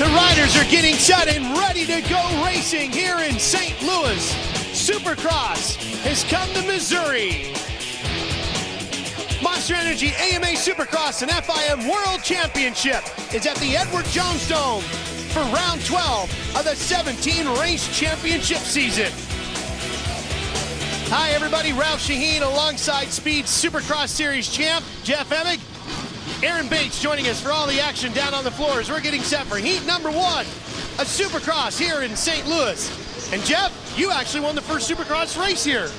The riders are getting set and ready to go racing here in St. Louis. Supercross has come to Missouri. Monster Energy AMA Supercross and FIM World Championship is at the Edward Jones Dome for round 12 of the 17-race championship season. Hi everybody, Ralph Shaheen alongside Speed's Supercross Series champ, Jeff Emig. Aaron Bates joining us for all the action down on the floors. We're getting set for heat number 1 of Supercross here in St. Louis. And Jeff, you actually won the first Supercross race here.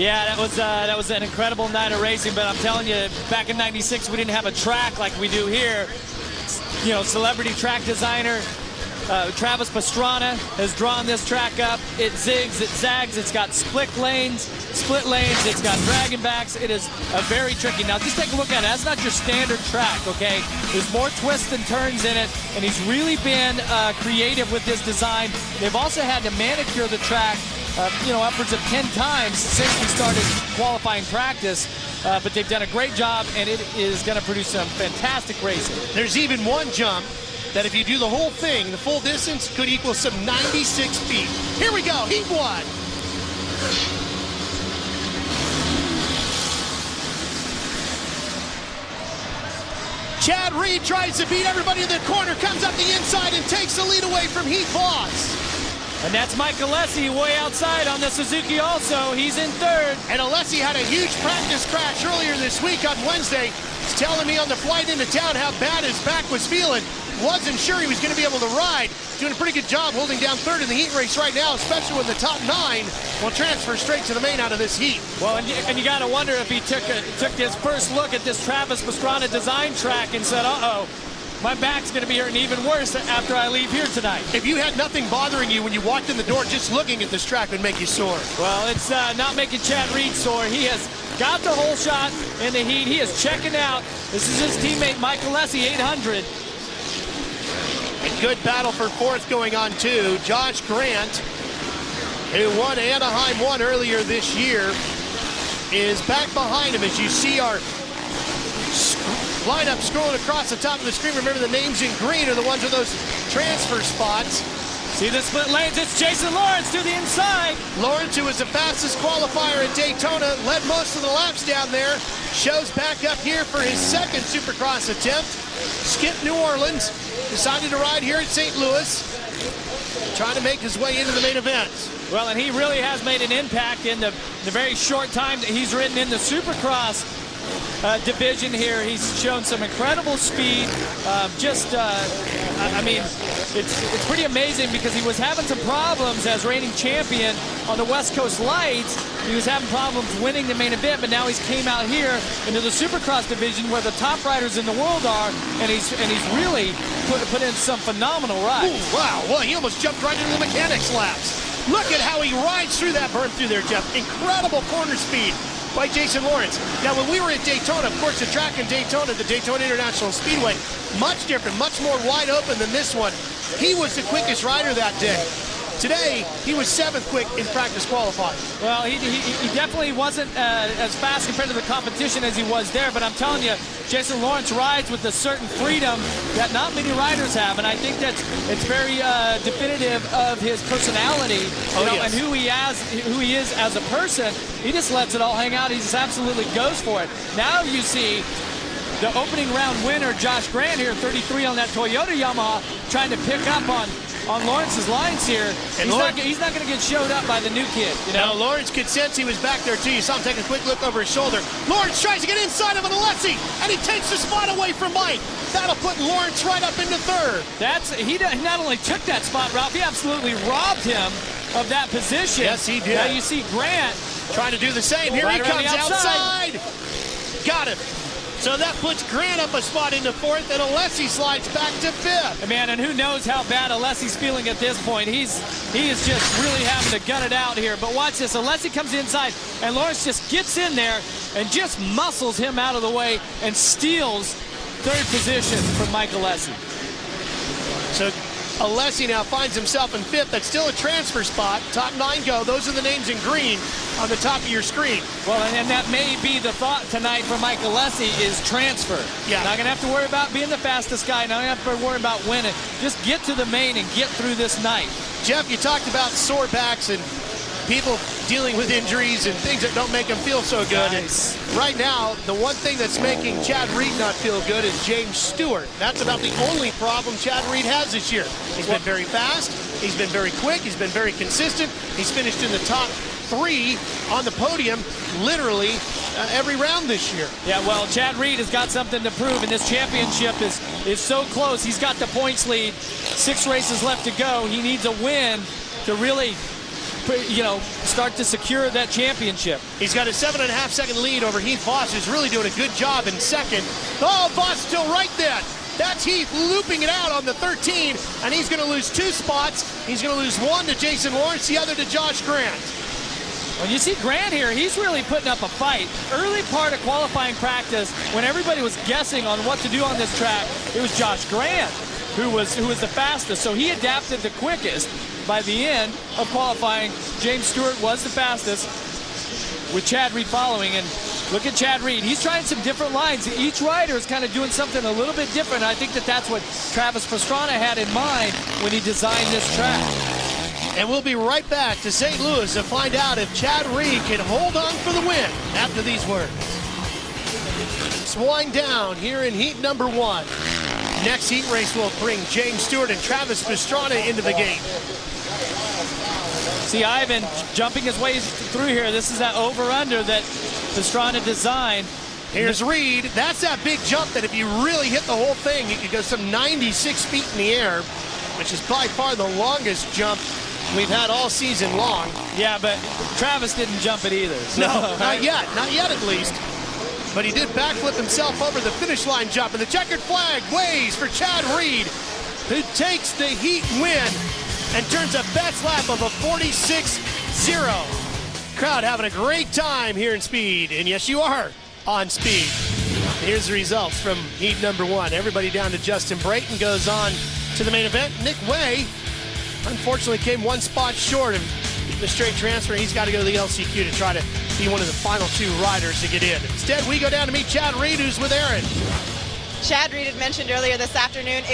Yeah, that was an incredible night of racing, but I'm telling you, back in '96 we didn't have a track like we do here. You know, celebrity track designer Travis Pastrana has drawn this track up. It zigs, it zags, it's got split lanes, it's got dragon backs. It is very tricky. Now just take a look at it. That's not your standard track, okay? There's more twists and turns in it, and he's really been creative with this design. They've also had to manicure the track you know, upwards of 10 times since we started qualifying practice. But they've done a great job, and it is going to produce some fantastic racing. There's even one jump that if you do the whole thing, the full distance, could equal some 96 feet. Here we go, heat 1. Chad Reed tries to beat everybody in the corner, comes up the inside and takes the lead away from Heat Boss. And that's Mike Alessi way outside on the Suzuki also. He's in third. And Alessi had a huge practice crash earlier this week on Wednesday. He's telling me on the flight into town how bad his back was feeling. Wasn't sure he was going to be able to ride. Doing a pretty good job holding down third in the heat race right now, especially when the top 9 will transfer straight to the main out of this heat. Well, and you got to wonder if he took his first look at this Travis Pastrana design track and said, uh-oh, my back's going to be hurting even worse after I leave here tonight. If you had nothing bothering you when you walked in the door, just looking at this track would make you sore. Well, it's not making Chad Reed sore. He has got the whole shot in the heat. He is checking out. This is his teammate, Mike Alessi, 800. A good battle for fourth going on, too. Josh Grant, who won Anaheim 1 earlier this year, is back behind him as you see our lineup scrolling across the top of the screen. Remember, the names in green are the ones with those transfer spots. See the split lanes, it's Jason Lawrence to the inside. Lawrence, who was the fastest qualifier at Daytona, led most of the laps down there, shows back up here for his second Supercross attempt. Skipped New Orleans, decided to ride here at St. Louis, trying to make his way into the main event. Well, and he really has made an impact in the very short time that he's ridden in the Supercross division here. He's shown some incredible speed. I mean, it's pretty amazing because he was having some problems as reigning champion on the West Coast Lights. He was having problems winning the main event, but now he's came out here into the Supercross division where the top riders in the world are, and he's really put in some phenomenal rides. Ooh, wow, well, he almost jumped right into the mechanics laps. Look at how he rides through that berm through there, Jeff. Incredible corner speed by Jason Lawrence. Now, when we were at Daytona, of course, the track in Daytona, the Daytona International Speedway, much different, much more wide open than this one. He was the quickest rider that day. Today, he was 7th quick in practice qualifying. Well, he definitely wasn't as fast compared to the competition as he was there, but I'm telling you, Jason Lawrence rides with a certain freedom that not many riders have, and I think it's very definitive of his personality, yes. And who he is as a person. He just lets it all hang out. He just absolutely goes for it. Now you see the opening round winner, Josh Grant here, 33 on that Toyota Yamaha, trying to pick up on Lawrence's lines here. And he's not going to get showed up by the new kid. You know? No, Lawrence could sense he was back there too. You saw him take a quick look over his shoulder. Lawrence tries to get inside of an Alessi, and he takes the spot away from Mike. That'll put Lawrence right up into third. He not only took that spot, Ralph, he absolutely robbed him of that position. Yes, he did. Now you see Grant trying to do the same. Here he comes outside. Got him. So that puts Grant up a spot into 4th, and Alessi slides back to 5th. Man, and who knows how bad Alessi's feeling at this point. He is just really having to gut it out here. But watch this. Alessi comes inside, and Lawrence just gets in there and just muscles him out of the way and steals 3rd position from Mike Alessi. So Alessi now finds himself in 5th. That's still a transfer spot. Top 9 go. Those are the names in green on the top of your screen. Well, and that may be the thought tonight for Mike Alessi is transfer. Yeah. Not going to have to worry about being the fastest guy. Not going to have to worry about winning. Just get to the main and get through this night. Jeff, you talked about sore backs and people dealing with injuries and things that don't make them feel so good. Nice. And right now, the one thing that's making Chad Reed not feel good is James Stewart. That's about the only problem Chad Reed has this year. He's been very fast. He's been very quick. He's been very consistent. He's finished in the top 3 on the podium literally every round this year. Yeah, well, Chad Reed has got something to prove, and this championship is so close. He's got the points lead. 6 races left to go. He needs a win to really, you know, start to secure that championship. He's got a 7.5-second lead over Heath Voss, who's really doing a good job in 2nd. Oh, Voss still right there. That's Heath looping it out on the 13, and he's going to lose 2 spots. He's going to lose 1 to Jason Lawrence, the other to Josh Grant. When you see Grant here, he's really putting up a fight. Early part of qualifying practice, when everybody was guessing on what to do on this track, it was Josh Grant who was the fastest. So he adapted the quickest. By the end of qualifying, James Stewart was the fastest, with Chad Reed following. And look at Chad Reed. He's trying some different lines. Each rider is kind of doing something a little bit different. I think that's what Travis Pastrana had in mind when he designed this track. And we'll be right back to St. Louis to find out if Chad Reed can hold on for the win after these words. Let's wind down here in heat number 1. Next heat race will bring James Stewart and Travis Pastrana into the game. See Ivan jumping his way through here. This is that over-under that Pastrana designed. Here's Reed. That's that big jump that if you really hit the whole thing, you could go some 96 feet in the air, which is by far the longest jump we've had all season long. Yeah, but Travis didn't jump it either. So. No, not yet. Not yet, at least. But he did backflip himself over the finish line jump, and the checkered flag waves for Chad Reed, who takes the heat win and turns a best lap of a 46.0. Crowd having a great time here in Speed, and yes, you are on Speed. Here's the results from heat number 1. Everybody down to Justin Brayton goes on to the main event. Nick Way, unfortunately, came 1 spot short of the straight transfer. He's got to go to the LCQ to try to be one of the final 2 riders to get in. Instead, we go down to meet Chad Reed, who's with Aaron. Chad Reed had mentioned earlier this afternoon